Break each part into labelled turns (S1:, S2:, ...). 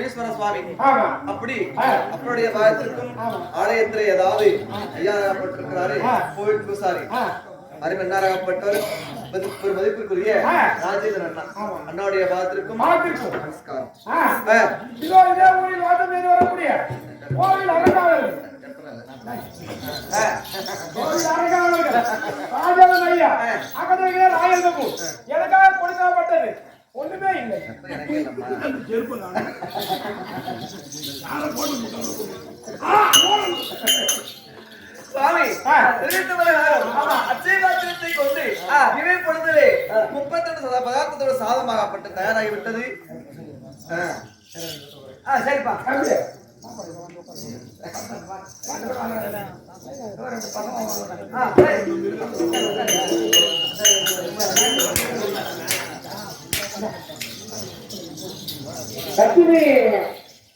S1: முனீஸ்வர சுவாமி அப்படி அவருடைய பாகத்திற்கும் ஆலயத்தில் ஏதாவது ஐயாப்பட்டிருக்கிறாரு கோவில் பூசாரி அருமென்னாராகப்பட்டவர் ஒரு மதிப்பிற்குரிய ராஜேந்திரன் அண்ணா அண்ணாவுடைய பாகத்திற்கும் நமஸ்காரம்.
S2: எனக்காக கொடுக்கப்பட்டது ஒண்ணுமே இல்லை.
S1: சுவாமி அச்சயபாத்திரத்தை கொண்டு இவை பொழுதிலே 32 பதார்த்தத்தோட சாதமாகப்பட்டு தயாராகிவிட்டது. சரிப்பா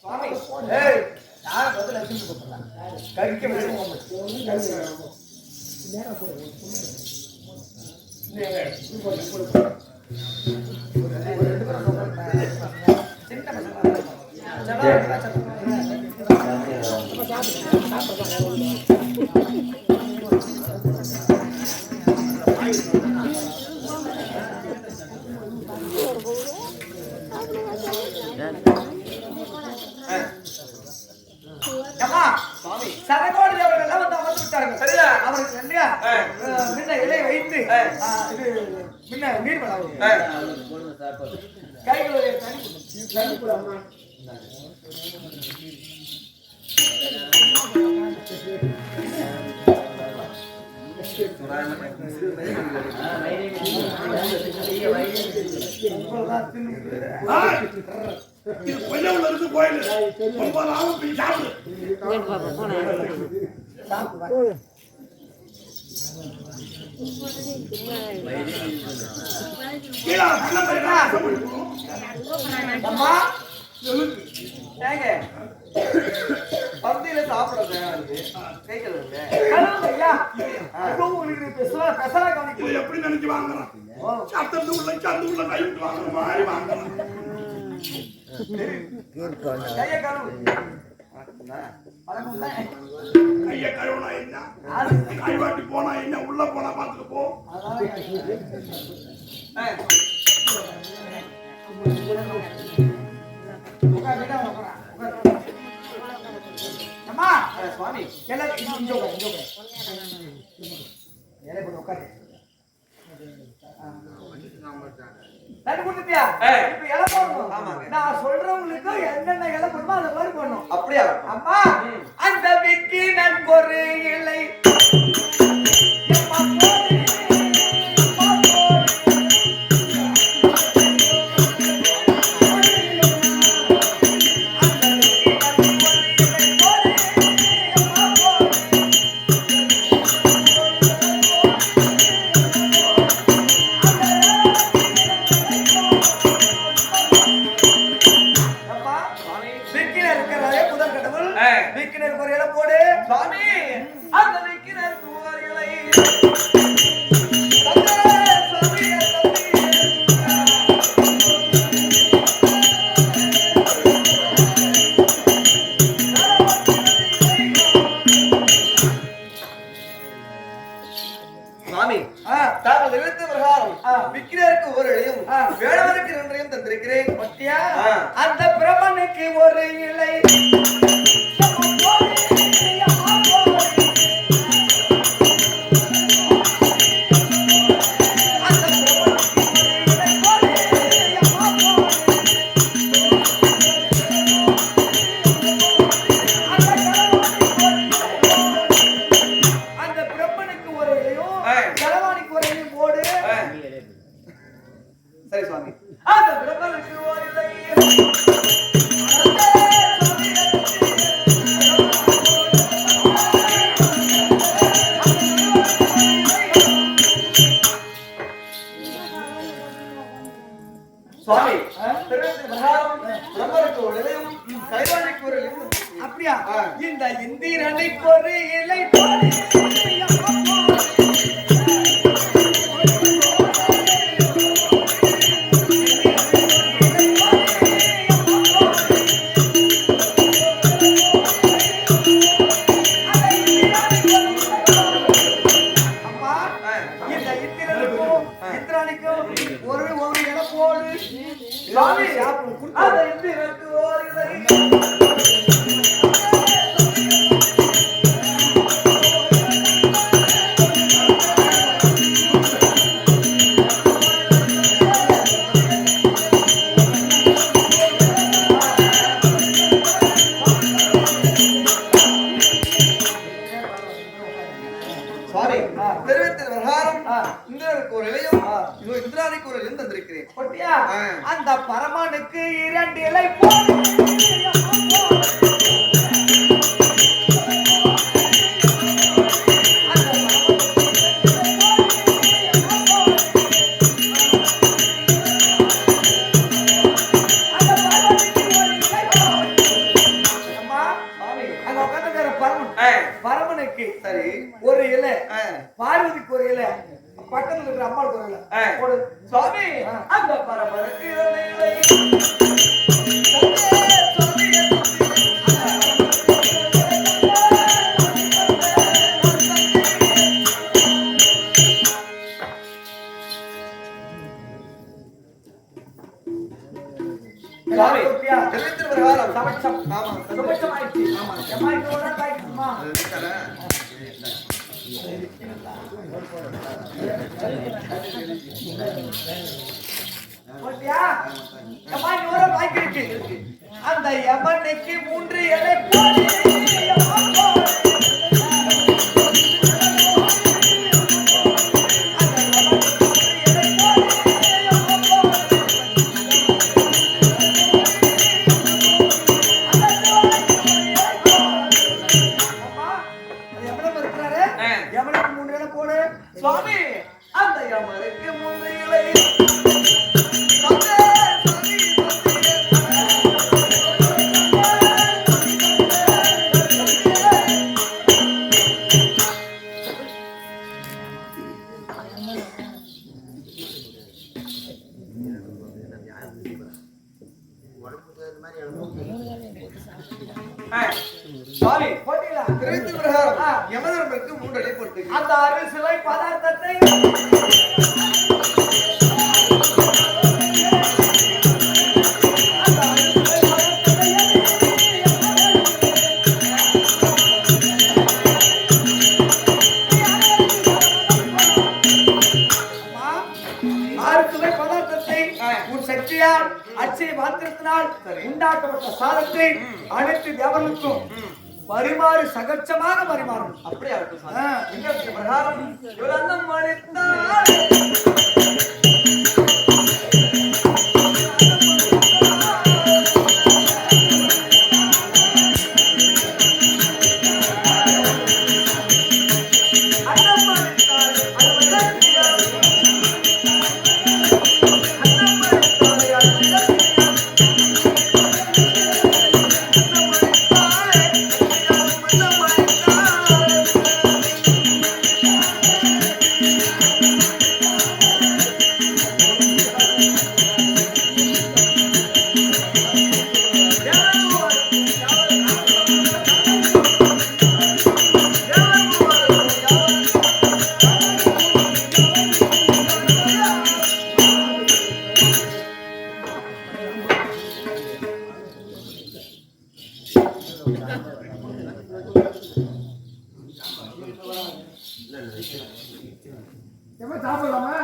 S1: சுவாமி கழிக்க சரகோடி அவர்கள் வந்து அமர்ந்து விட்டார்கள். சரியா அவருக்கு இல்லையா முன்ன இலை வைத்து முன்ன நீர் கைகளை
S3: கொஞ்சம் இருக்கு கோயில்
S1: பந்தியில சாப்பிடுறது
S3: எப்படி நினைச்சு வாங்கலாம் சத்தத்து உள்ள சந்து உள்ள கை விட்டு வாங்குற மாதிரி வாங்கலாம். கைய கழுவுனா என்ன கைவாட்டி போனா என்ன உள்ள போனா பாத்துட்டு போ.
S1: சுவாமி
S2: நான் சொல்றவங்களுக்கு என்னென்ன இலை போடணுமோ அந்த மாதிரி போடணும்.
S1: அப்படியா
S2: அம்மா அந்த விக்கினன் ஒரு இலை போடு சுவாமி அந்த விக்கினர் குமாரிகளை
S1: சுவாமி தாங்கள் எழுத்து பிரகாரம் விக்கினருக்கு ஒரு இலையும் வேடவருக்கு 2 தந்திருக்கிறேன்.
S2: அந்த பிரம்மனுக்கு ஒரு இலை
S1: சரி சுவாமி
S2: அந்த பிரம்மனுக்கு ஒரு இலை
S1: சுவாமி பிரம்மனுக்கு ஒரு இலையும் கைவாணிக்கு ஒரு இலையும்.
S2: அப்படியா இந்த இந்திரனுக்கு ஒரு இலை போடு
S1: வரைக்கும் ஒரு இலை போடு சாமி அதை இந்திரனுக்கு ஒரு அந்த பரமனுக்கு 2 இலை போடு பரமனுக்கு சரி ஒரு இலை பார்வதிக்கு ஒரு இலை பக்கத்துல இருக்கிற அம்மாளுக்கு ஒரு இலை சுவாமி அந்த பரமனுக்கு அந்த யமனுக்கு 3 இலை சுவாமி அந்த யமனுக்கு 3 இலை அந்த அரிசிலை பதார்த்தத்தை உன் சக்தியால் அச்சை மாத்திரத்தினால் உண்டாக்கப்பட்ட சாதத்தை அனைத்து தேவர்களுக்கும் பரிமாறு சகஜமாக பரிமாறும் அப்படியே பிரகாரம் சாப்பிடலாமா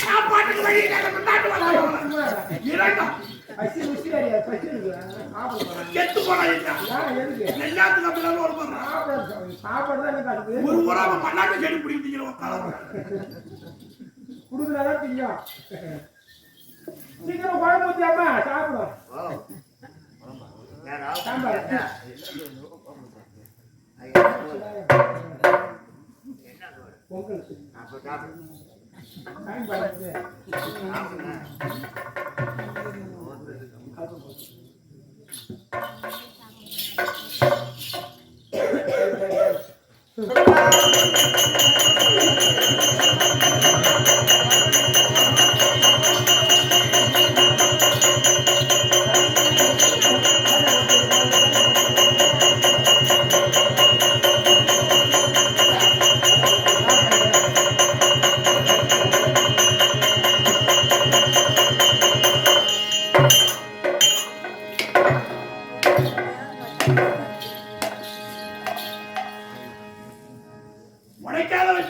S1: சாப்பாட்டுக்கு வழி ஒரு ஊராக மண்ணாட்டு செடி பிடிக்கிறோம் குடுக்குறதா திங்கும் சீக்கிரம் குழம்பு ஊத்தியாமா சாப்பிடும் பொங்கல்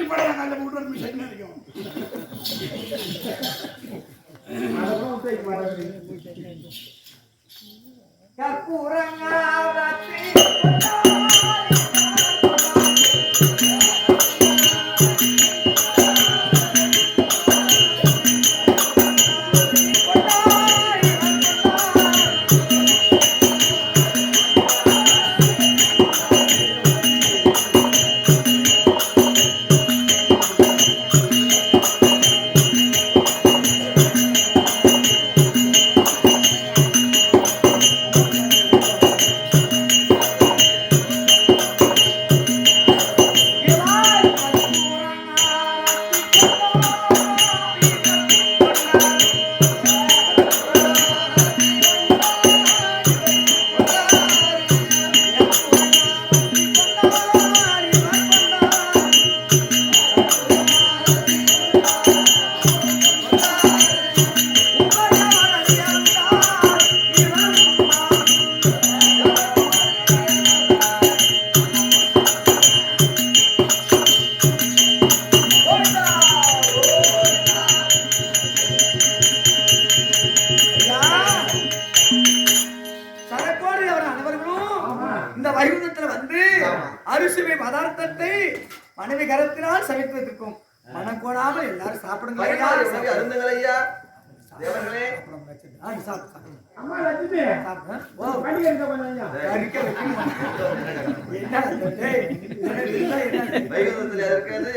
S3: கட்டி படம் அந்த விட்டு மிஷன் இருக்கும்
S1: அரிசுவை பதார்த்தத்தை மனைவி கரத்தினால் சமைத்துவதற்கும் மனம் கோடாமல் எல்லாரும் சாப்பிடுங்க
S2: அருந்துங்களையா தேவர்களே
S4: அம்மா லட்சுமி பண்டிகை இருக்க பண்ணாங்க
S2: வைகுந்தத்துல இருக்காது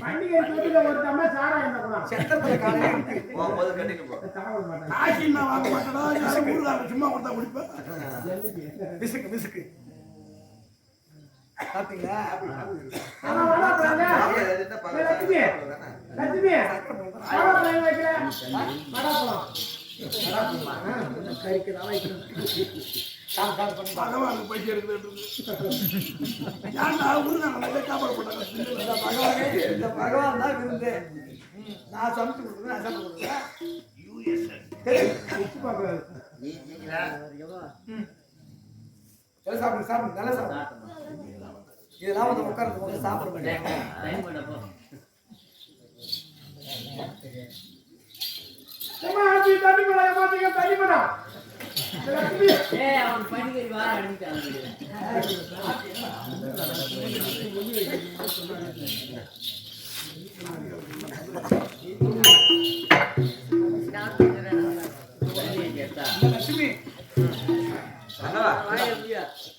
S4: பண்டிகை வீட்டுல ஒரு அம்மா சாரா என்ன கூட
S1: செத்தத்துல காலையில
S2: போகும்போது கட்டிட்டு போ
S3: காசு நான் வாங்க மாட்டேடா யாரும் ஊருக்காரங்க சும்மா கொடுத்தா குடிப்பேன்
S1: விசுக்கு விசுக்கு பாத்தீங்களா
S4: லட்சுமி லட்சுமி சாரா பையன் வைக்கல மடாப்பழம்
S3: பகவான் போயிட்டு இருக்குது சாப்பாடு போட்டாங்க
S1: இந்த பகவான் தான் விருந்து நான் சமைச்சு கொடுக்குறேன் நான் சாப்பிட்டு கொடுக்குறேன் சாப்பிடு சாப்பிடு நல்லா சாப்பிடு இதெல்லாம் வந்து உட்கார்ந்து சாப்பிட மாட்டேன்
S4: தனிப்படா
S5: அவன் பண்டிகை வார அடிச்சான்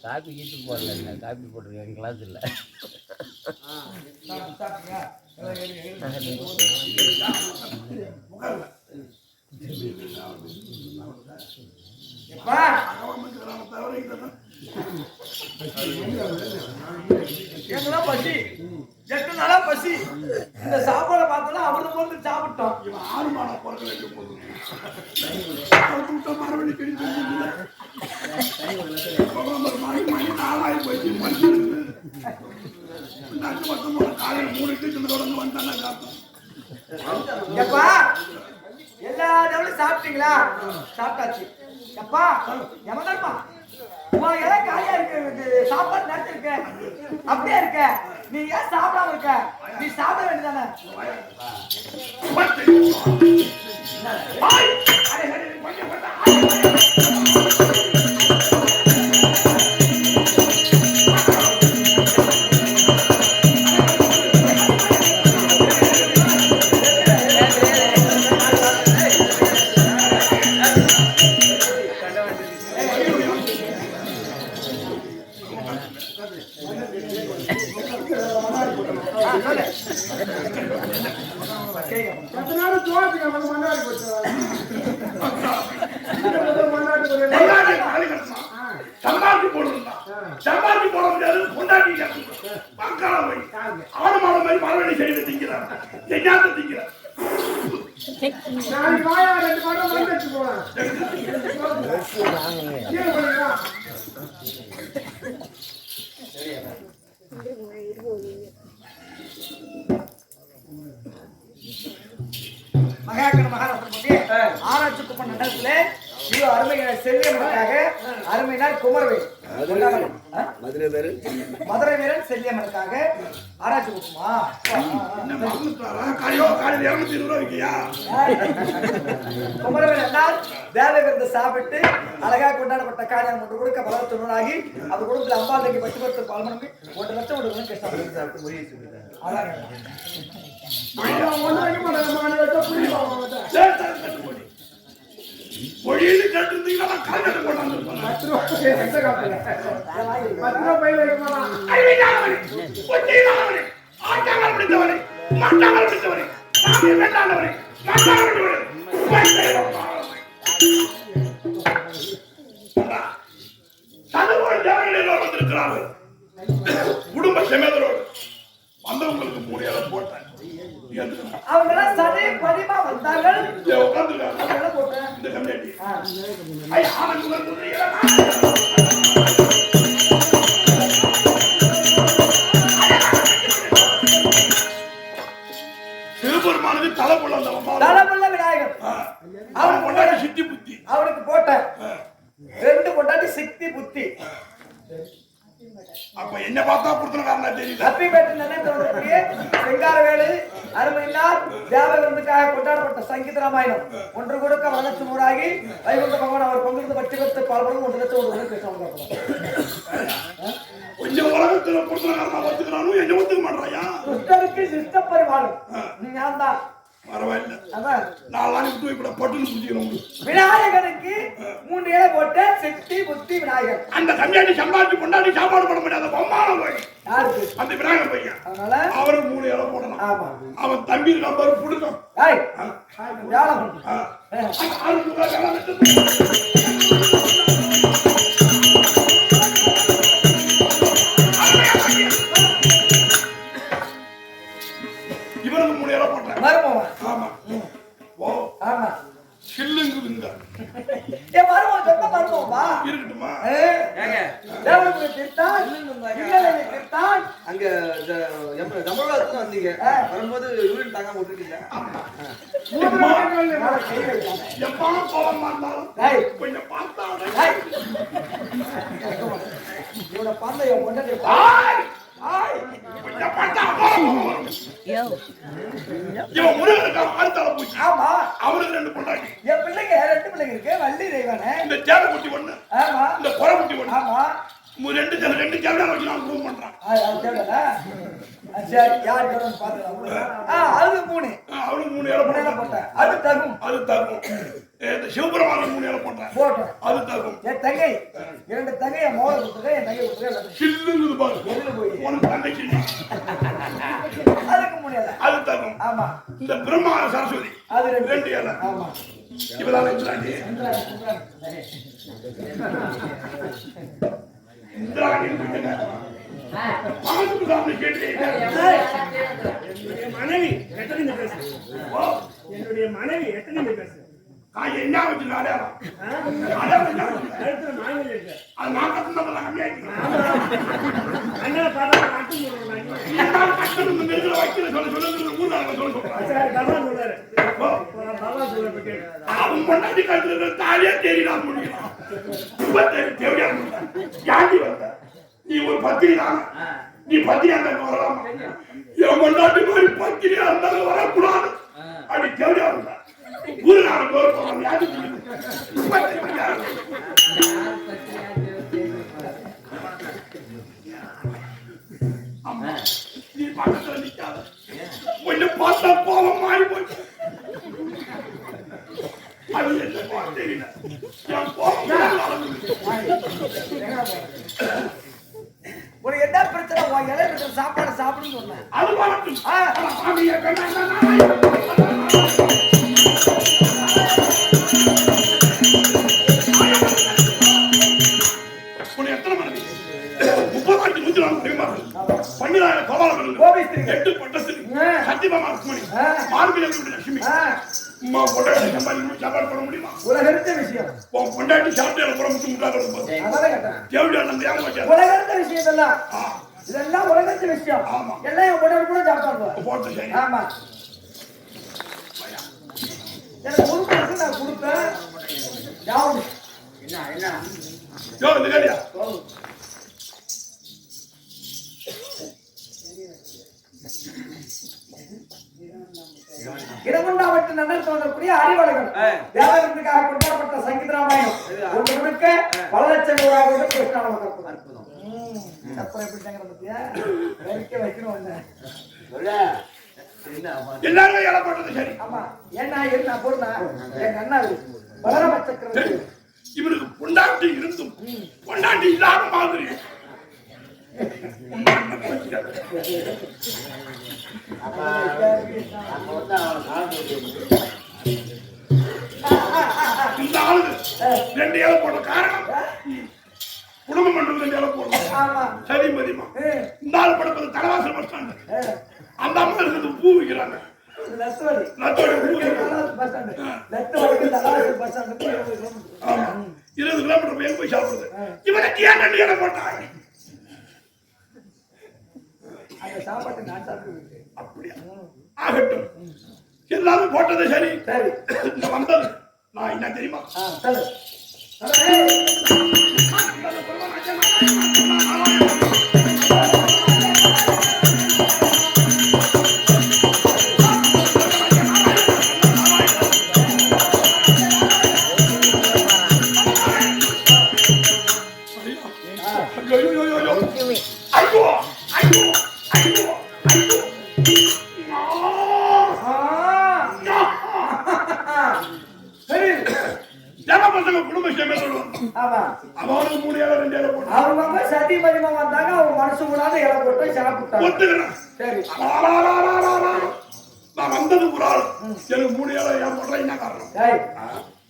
S5: காப்பி கீட்டு போடல காப்பி போட்டிருக்கேன் என் கிளாஸ் இல்லை
S1: எங்கெல்லாம் பசி எட்டு நாளா பசி இந்த சாப்பாடை பார்த்தோம்னா அமிர்தம் போட்டு சாப்பிட்டோம்
S3: இவன் 6 மாதம் பிறகு வைக்க போதும் மறுபடி மணி 4 போயிடுச்சு காலையில் 3 தொடர்ந்து வந்தாங்க சாப்பிட்டோம்
S1: எப்பா எல்லா டெவலும் சாப்பிட்டீங்களா சாப்பிட்டாச்சு எப்பா எமதாப்பா உன் இடம் காலியா இருக்கு சாப்பாடு நடத்தி இருக்க அப்படியே இருக்க நீ ஏன் சாப்பிடாம இருக்க நீ சாப்பிட வேண்டியதானே
S3: சம்பாதி போட முடியாது பொண்டாட்டி பங்காள போய் 6 மாதம் மாதிரி மறுபடி செய்து திங்கிறார் என்னாத்த திங்கிறார்
S1: மகாகண மகாராஷ்டிரபதி ஆராய்ச்சி குப்பம் நடத்துல அருமை செல்வியனுக்காக அருமை நாள் குமரவேல் மதுரை வீரன் செல்லியம்மனுக்காக ஆராய்ச்சி கொடுக்குமா?
S3: காலையில் 220 ரூபா விற்கியா?
S1: குமரவேல் என்றால் தேவகிருந்த சாப்பிட்டு அழகாக கொண்டாடப்பட்ட காரியம் ஒன்று கொடுக்க பலவத்துணராகி அது குடும்பத்தில் அம்பாளுக்கு 10 பால்மணி 1 லட்சம் கொடுக்கணும் கஷ்டம்.
S3: மொழியில கேட்டிருந்தீங்கன்னா காலையில் கொண்டாந்து ஆட்டாமல் பிடித்தவரை மாட்டாமல் பிடித்தவரை வேண்டாண்டவரை தனவோடு தேவர்கள் வந்திருக்கிறார்கள். குடும்ப சமேதரோடு வந்தவங்களுக்கு 3 இடம் போட்டேன்.
S1: அவங்க சரி பதிமா வந்தார்கள்.
S3: உட்கார்ந்து போட்டேன் இந்த கம்யூனிட்டி சிவபெருமானுக்கு தலைப்புள்ள
S1: விநாயகர்
S3: அவன் கொண்டாடி சித்தி புத்தி
S1: அவனுக்கு போட்ட 2 கொண்டாடி சித்தி புத்தி.
S3: அப்ப என்ன பார்த்தா கொடுத்தனக்காரனா தெரியல.
S1: அப்பிபேட்டு நினைத்தவர்களுக்கு செங்காரவேலு அருமையினார் தேவகிருந்துக்காக கொண்டாடப்பட்ட சங்கீத ராமாயணம் 1 கொடுக்க வளர்ச்சி மூடாகி வைகுண்ட பகவான் அவர் பங்கிருந்து பற்றி கொடுத்து பால்படும் 1 லட்சம் பேசுவாங்க.
S3: கொஞ்சம் உலகத்துல கொடுத்தனக்காரனா ஒத்துக்கிறானு என்ன ஒத்துக்க மாட்டாயா?
S1: துஷ்டருக்கு சிஷ்ட பரிமாணம் நீ நான் தான்
S3: பரவாயில்ல. அதான் 4 நாளைக்கு விட்டு போய் பட்டுன்னு புடிச்சிக்கணும்.
S1: விநாயகனுக்கு 3 இலை போட்டு சித்தி புத்தி விநாயகர்.
S3: அந்த கம்மியாட்டி சம்பாதிச்சு கொண்டாடி சாப்பாடு பண்ண முடியாத பொம்மான போய்
S1: யாருக்கு?
S3: அந்த விநாயகர் பையன்.
S1: அதனால
S3: அவருக்கு 3 இலை போடணும்.
S1: ஆமா.
S3: அவன் தம்பி நம்பர் புடுங்க.
S1: ஏய் யாரும்
S3: இவனுக்கு 3 இலை போட்டேன்.
S1: மருமவன்.
S3: ஆமா. ஓ
S1: ஆமா.
S3: சில்லுங்குதுங்க.
S1: ஏ மருமவன் சொந்த மருமவன்பா.
S3: இருக்கட்டுமா?
S2: ஏங்க
S1: தேவனுக்கு தீர்த்தான் இல்லையே தீர்த்தான்.
S2: அங்க தமிழகத்துல வந்தீங்க வரும்போது யூரின் தாங்க விட்டுட்டீங்க.
S3: எப்பா கோபமா இருந்தாலும்
S1: ஏய்
S3: கொஞ்சம் பார்த்தா
S1: ஏய் இவனை பார்த்த இவன் கொண்டாடி
S3: கொஞ்சம் பார்த்தா இவன் முருகனுக்கு அடுத்தால போச்சு.
S1: ஆமா.
S3: அவனுக்கு 2 பொண்டாட்டி.
S1: என் பிள்ளைங்க 2 பிள்ளைங்க இருக்கு. வள்ளி தெய்வானே.
S3: இந்த சேலை குட்டி 1.
S1: ஆமா.
S3: இந்த குறை குட்டி 1.
S1: ஆமா.
S3: 2 சேலை வச்சு நான் ப்ரூவ் பண்றான்.
S1: அது தேவடா. சரி யார் கேறன்னு பாத்துடலாம். அது 3.
S3: அவனுக்கு 3 இலை
S1: போட்டேன். அது தகும்.
S3: அது தகும். இந்த சிவபெருமானுக்கு 3 இலை போட்டேன்.
S1: போட்டேன்.
S3: அது தகும்.
S1: என் தங்கை 2 தங்கை என் மோளை கொடுத்துக்க என் தங்கை கொடுத்துக்க.
S3: சில்லுங்குது பாரு.
S1: எதுல போய்
S3: உனக்கு தங்கைக்கு
S1: அதுக்கு முடியல.
S3: அது தகும்.
S1: ஆமா.
S3: இந்த பிரம்மா சரஸ்வதி
S1: அது
S3: 2 இலை.
S1: ஆமா.
S3: இவதான் வச்சுறாங்க. இந்திராணி
S4: மனைவி எத்தனை பேசு? என்னுடைய மனைவி எத்தனை பேசு?
S3: என்ன வச்சுருக்காரு அது நான் கட்டணும்
S4: அண்ணனை பார்த்தா
S3: வைக்கிற சொல்ல ஊர்ல
S4: சொல்றாரு
S3: அவன் கொண்டாடி கட்டுறது தாலியா தெரியலாம் முடியும். யாண்டி வந்த நீ ஒரு பத்திரி தான். நீ பத்திரியா இருந்தாலும் வரலாமா? என் கொண்டாட்டி மாதிரி பத்திரியா இருந்தாலும் வரக்கூடாது. அப்படி தேவையா இருந்தா ஊரு நாள் போறோம். யாரு அம்மா நீ பக்கத்துல நிக்காத. கொஞ்சம் பார்த்தா கோபம் மாறி போச்சு. அது என்ன தெரியல.
S1: உனக்கு என்ன பிரச்சனை? உன் இலை இருக்கிற சாப்பாடு சாப்பிடுன்னு சொன்னேன்.
S3: அது வரட்டும். உனக்கு எத்தனை மனைவி? 34 12 கோபாலன் 8 பட்டஸ்திரி சத்தியபாமா ருக்மணி மார்பிலி லட்சுமி அம்மா பொண்டாட்டி சாப்பாடு பண்ண முடியுமா?
S1: உலகெடுத்த விஷயம்.
S3: உன் பொண்டாட்டி சாப்பிட்டு புறம் முட்டு முட்டாக தேவையா நம்ம யாரும் வச்சாரு.
S1: உலகெடுத்த விஷயம் இதெல்லாம். இதெல்லாம் உலகெடுத்த விஷயம். எல்லாம் என் பொண்டாட்டி கூட சாப்பிட்டாங்க.
S3: போட்டு சரி.
S1: ஆமா. எனக்கு கொடுப்பேன் நான் கொடுப்பேன். யாரு
S3: யோ இந்த கேடியா
S1: இடமுண்டாவட்டு நடந்து வரக்கூடிய அறிவாளர்கள் தேவர்களுக்காக கொண்டாடப்பட்ட சங்கீத ராமாயணம் ஒன்று முழுக்க பல லட்சம் ரூபாய் கிருஷ்ணான அற்புதம். அப்புறம் எப்படி பத்தியா வைக்கணும்
S3: எல்லாருமே இலை போட்டது சரி.
S1: ஆமா என்ன பொருளா எங்க அண்ணா பலராம சக்கரவர்த்தி
S3: இவருக்கு பொண்டாட்டி இருந்தும் பொண்டாட்டி இல்லாத மாதிரி இந்த ஆளு 2 இலை போட்ட காரணம் குடும்பம் பண்றது 2 இலை போடணும் சரி மதியமா. இந்த ஆள் படுப்பது தலைவாசல் பஸ் ஸ்டாண்டு, அந்த அம்மா இருக்கிறது பூ விற்கிறாங்க.
S1: லத்தோட
S3: 20 கிலோமீட்டர் போய் சாப்பிடுறது. இவனுக்கு ஏன் 2 இலை போட்டாங்க? அப்படியா? ஆகட்டும், எல்லாரும் போட்டது சரி. இந்த வந்தது நான் என்ன தெரியுமா?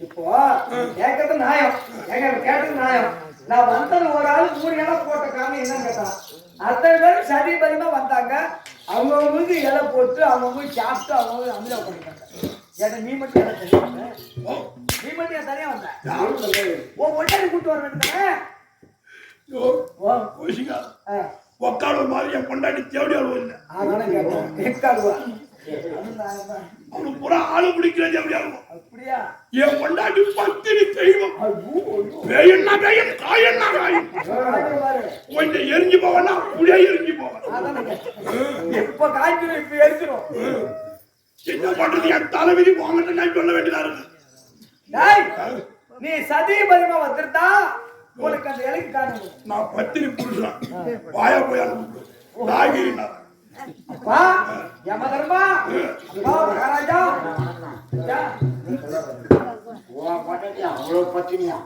S1: இப்போ கேட்கறது நியாயம், கேட்டது நியாயம். நான் வந்தது ஒரு ஆளு 3 இலை போட்ட காரணம் என்னன்னு கேட்டான். அத்தனை பேரும் சரி பதிமா வந்தாங்க. அவங்கவுங்களுக்கு இலை போட்டு அவங்கவுங்க சாப்பிட்டு அவங்க அமிலா பண்ணிட்டாங்க. ஏன்னா நீ மட்டும் இலை தனியா வந்த, நீ மட்டும் என் தனியா வந்த. ஓ ஒட்டாரி கூட்டு வர வேண்டியதானே?
S3: ஒக்காடு மாதிரி என் பொண்டாட்டி தேவடி அழுவ.
S1: அதான கேட்டேன்.
S3: அவனுக்கு பூரா ஆளு பிடிக்கிறது எப்படி ஆகும்?
S1: அப்படியா?
S3: என் பொண்டாட்டி பத்தினி தெய்வம். வேயன்னா வேயம், காயன்னா காயம். கொஞ்சம் எரிஞ்சு போவனா புளியா எரிஞ்சு போவன்.
S1: இப்ப காய்ச்சிரும், இப்ப எரிச்சிரும்.
S3: என்ன பண்றது? என் தலைவிதி போங்கன்னு நான் சொல்ல வேண்டியதா இருக்கு.
S1: நீ சதி பதிமா வந்துருந்தா உனக்கு அந்த இலைக்கு காரணம்.
S3: நான் பத்தினி புருஷன், வாயா போயா நாகிரி.
S1: அப்பா யமதர்மா மகாராஜா
S5: அவ்வளவு பத்தினியா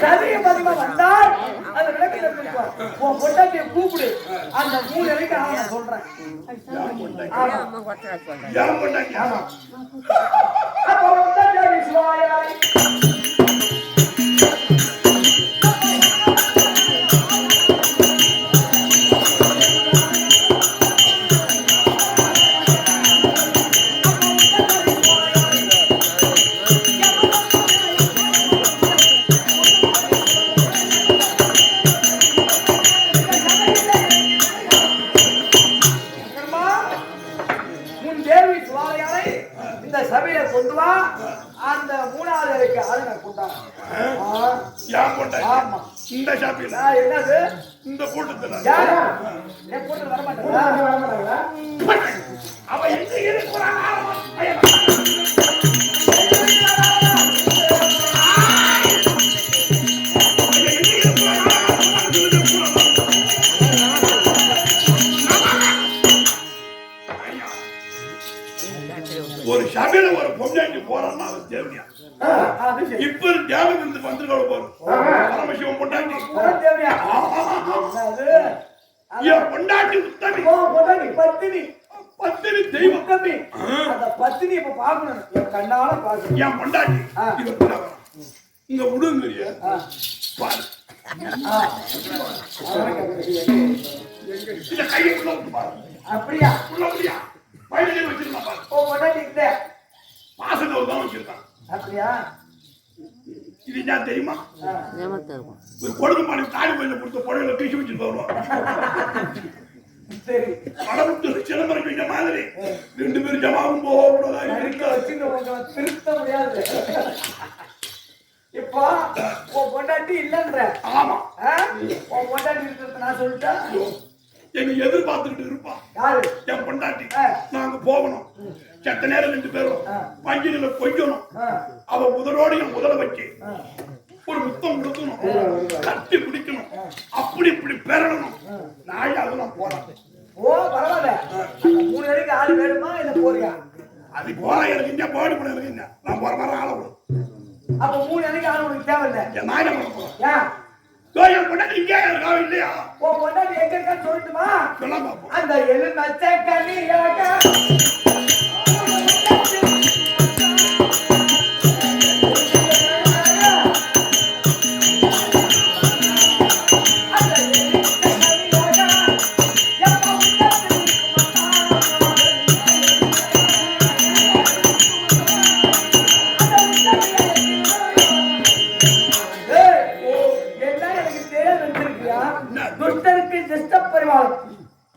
S1: சதிய பதிமா வந்தால் அது விளக்கு உன் பொண்டாட்டிய கூப்பிடு. அந்த 3 இலைக்கு நான் சொல்றேன்.
S3: இந்த ஷாப்பிங்
S1: என்னது
S3: இந்த கூட்டத்துல
S1: வர மாட்டாங்களா?
S3: அவ எங்க இருக்கிறாங்க? ஒரு சபையில ஒரு பொம்மைக்கு போறான்னா தேவையா? இப்ப தேவதற்கு வந்துருக்க போறோம். பரமசிவம் பொண்டாட்டி பொண்டாட்டி உத்தமி,
S1: பத்தினி
S3: பத்தினி தெய்வம்.
S1: அந்த பத்தினி இப்ப பாக்கணும், என் கண்ணால பாக்கணும்.
S3: என் பொண்டாட்டி இங்க விடுங்கிறிய பாரு. இந்த கையை உள்ள விட்டு பாரு.
S1: அப்படியா?
S3: உள்ள முடியா? வயலில் வச்சிருந்தா பாரு.
S1: ஓ பொண்டாட்டி இல்ல,
S3: மாசத்துல ஒரு தான் வச்சிருக்கான்.
S1: அப்படியா?
S3: இது என்ன தெரியுமா?
S5: ஏமாத்தா இருக்கும்.
S3: ஒரு கொடுக்கு மாடி காடு கோயில கொடுத்த புடவையில தூக்கி வச்சுட்டு வருவோம்.
S1: சரி
S3: கடவுள் சிலம்பரம் இந்த மாதிரி 2 பேரும் ஜமாவும் போகக்கூடாதா?
S1: திருத்த முடியாது. இப்போ உன் பொண்டாட்டி இல்லைன்ற.
S3: ஆமா
S1: உன் பொண்டாட்டி இருக்கிறத நான் சொல்லிட்டேன்.
S3: என்னை எதிர்பார்த்துக்கிட்டு இருப்பான்
S1: யாரு?
S3: என் பொண்டாட்டி. நாங்க போகணும், செத்த நேரம் 2 பேரும் பஞ்சில கொஞ்சணும். அவ முதலோடு என் முதல வச்சு ஒரு முத்தம் கொடுக்கணும், கட்டி பிடிக்கணும், அப்படி இப்படி பெறணும். நாய் அதெல்லாம் போறேன்.
S1: ஓ பரவாயில்ல. 3 நாளைக்கு ஆள் வேணுமா இல்ல போறியா?
S3: அது போற எனக்கு இந்த பாடி பண்ண இருக்குங்க. நான் போற மாதிரி ஆள விடும்.
S1: அப்ப 3 நாளைக்கு ஆள் உனக்கு தேவையில்லை.
S3: என் நாய் பண்ண போறேன்.
S1: ஏன்
S3: என் பொண்டாட்டி இங்கே இருக்கா இல்லையா?
S1: உன் பொண்டாட்டி எங்க இருக்கான்னு சொல்லட்டுமா?
S3: சொல்ல பாப்போம்.
S1: அந்த எலுமச்ச கனியாக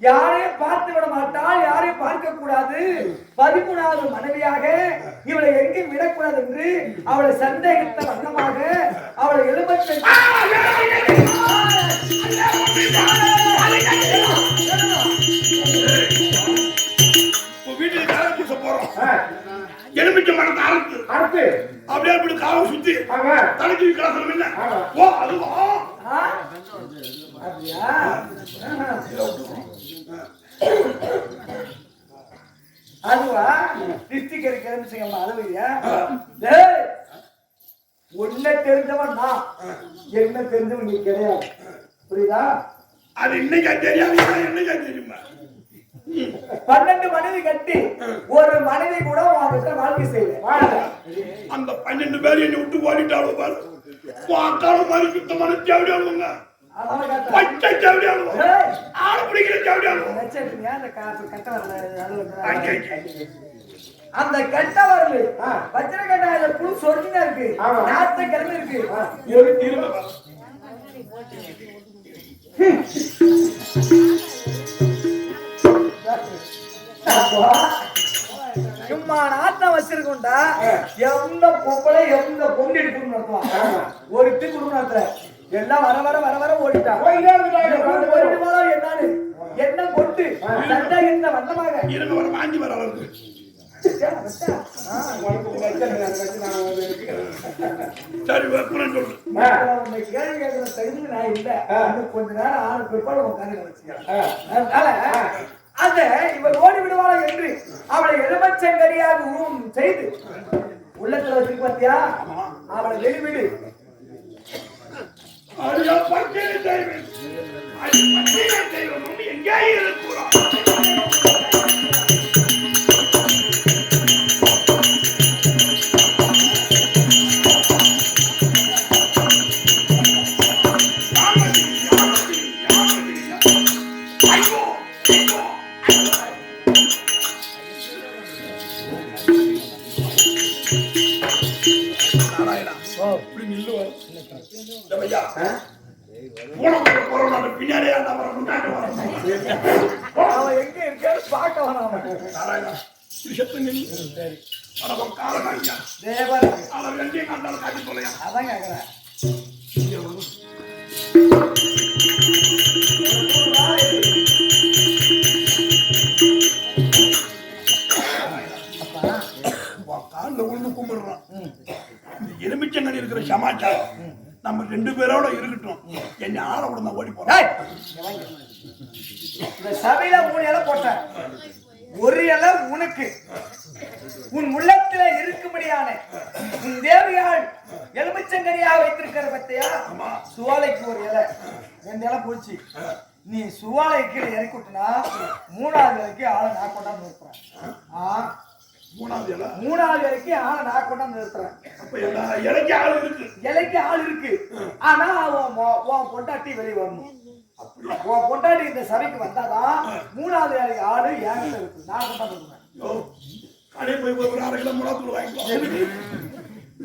S1: யாரையும் பார்த்து விட மாட்டாள், யாரையும் பார்க்க கூடாது. 13வது மனைவியாக இவளை எங்கும் விடக்கூடாது என்று அவளை சந்தேகித்த வண்ணமாக அவளை எலும்பத்தை
S3: வீட்டுல காலை பூச போறோம். எலுமிச்சை மரத்தை அறுத்து அப்படியே அப்படி காலை சுத்தி தலைக்கு கிளாஸ் இல்ல. ஓ அதுவா?
S1: அப்படியா? அதுவா? டிஸ்ட்ரிக்ட் கிளம்பிச்சிங்கம்மா. அதுவையா? உன்னை தெரிஞ்சவன் நான், என்ன தெரிஞ்சவன் நீ கிடையாது. புரியுதா?
S3: அது இன்னைக்கா தெரியாது, என்னைக்கா தெரியுமா?
S1: 12 மனைவி கட்டி ஒரு மனைவி கூட உங்ககிட்ட வாழ்க்கை செய்யல.
S3: அந்த 12 பேர் என்னை விட்டு ஓடிட்டாலும் பாரு. அக்கால மாதிரி சுத்தமான தேவையா ஆளுங்க, பச்சை தேவையா ஆளுங்க, ஆள பிடிக்கிற தேவையா ஆளுங்க.
S1: அந்த கட்ட வரல வச்சிர கட்டாயில புழு சொரிஞ்சுதான் இருக்கு, நாத்த கிளம்பி இருக்கு.
S3: ஒரு தீர்வு
S1: சும்மா நாட்டம் வச்சிருக்கோண்டா. எந்த பொம்பளை எந்த பொண்ணு எடுக்கணும் நடத்துவான். ஒரு குடும்பம் நடத்துற எல்லாம் வர வர வர வர ஓடிட்டா. என்னன்னு என்ன கொண்டு சந்தேகத்தை வந்தமாக
S3: இருங்க வர வாங்கி வர அளவுக்கு சரி வெப்பம் சொல்லு.
S1: கேள்வி கேட்கிற தகுதி நான் இல்லை. கொஞ்ச நேரம் ஆளு பிற்பாடு உட்காந்து வச்சுக்கிறேன். அதனால அத இவர் ஓடி விடுவாளா என்று அவளை எலுமச்சங்கடியாக உருவம் செய்து உள்ளத்துல வச்சிருக்க பார்த்தியா, அவளை வெளிவிடு.
S3: எங்கே இருக்கிறான்? பின்னாடியே
S1: அவன் எங்க இருக்காரு பார்க்க வராம அதான் கேக்குறேன்.
S3: காலில் உள்ள கும்பிடுறான். எலுமிச்சங்கடி இருக்கிற சமாச்சாரம் நம்ம 2 பேரோட இருக்கட்டும். என்னை ஆள விட நான் ஓடி போறேன்.
S1: இந்த சபையில 3 இலை போட்டேன், ஒரு இலை உனக்கு. உன் உள்ளத்துல இருக்கும்படியான உன் தேவையால் எலுமிச்சங்கனியா வைத்திருக்கிற பத்தியா சுவாலைக்கு ஒரு இலை 2 இலை போச்சு. நீ சுவாலை கீழே இறக்கி விட்டுனா 3வது இலைக்கு ஆளை நான் கொண்டாந்து நிறுத்துறேன். 3வது இலைக்கு ஆளை நான் கொண்டாந்து நிறுத்துறேன்.
S3: இலைக்கு ஆள் இருக்கு,
S1: இலைக்கு ஆள் இருக்கு. ஆனா உன் பொண்டாட்டி வெளியே வரணும். உன் பொண்டாட்டி இந்த சபைக்கு வந்தாதான் 3வது இலைக்கு ஆளு என்கிட்ட இருக்கு, நான் கொண்டாந்து.
S3: கடை போய் ஒரு 1/2 கிலோ மிளகாத்தூள் வாங்கிக்கலாம்.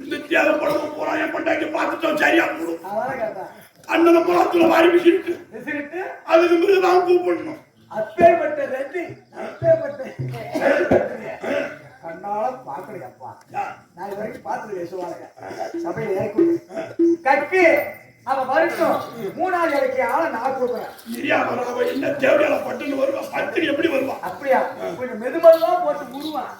S3: இந்த தேவைப்படவும் போறா என் பொண்டாட்டி பார்த்துட்டோம் சரியா போடும்.
S1: அதான் கேட்டேன்.
S3: அண்ணனை முகத்துல வாரி விசிட்டு
S1: விசிறிட்டு
S3: அதுக்கு பிறகு தான் கூப்பிடணும்.
S1: அப்பேற்பட்ட ரெட்டி, அப்பேற்பட்ட கண்ணால பாக்கலையப்பா. நான் இது வரைக்கும் பார்த்தது சொல்லுவாங்க. சபையில இறக்கி கட்டி அவன் வருஷம் 3வது இறக்கி ஆளை நான் கொடுக்குறேன்.
S3: சரியா வராவ என்ன தேவையான பட்டுன்னு வருவா, பத்திரி எப்படி வருவா?
S1: அப்படியா கொஞ்சம் மெதுமெதுவா போட்டு முடுவான்.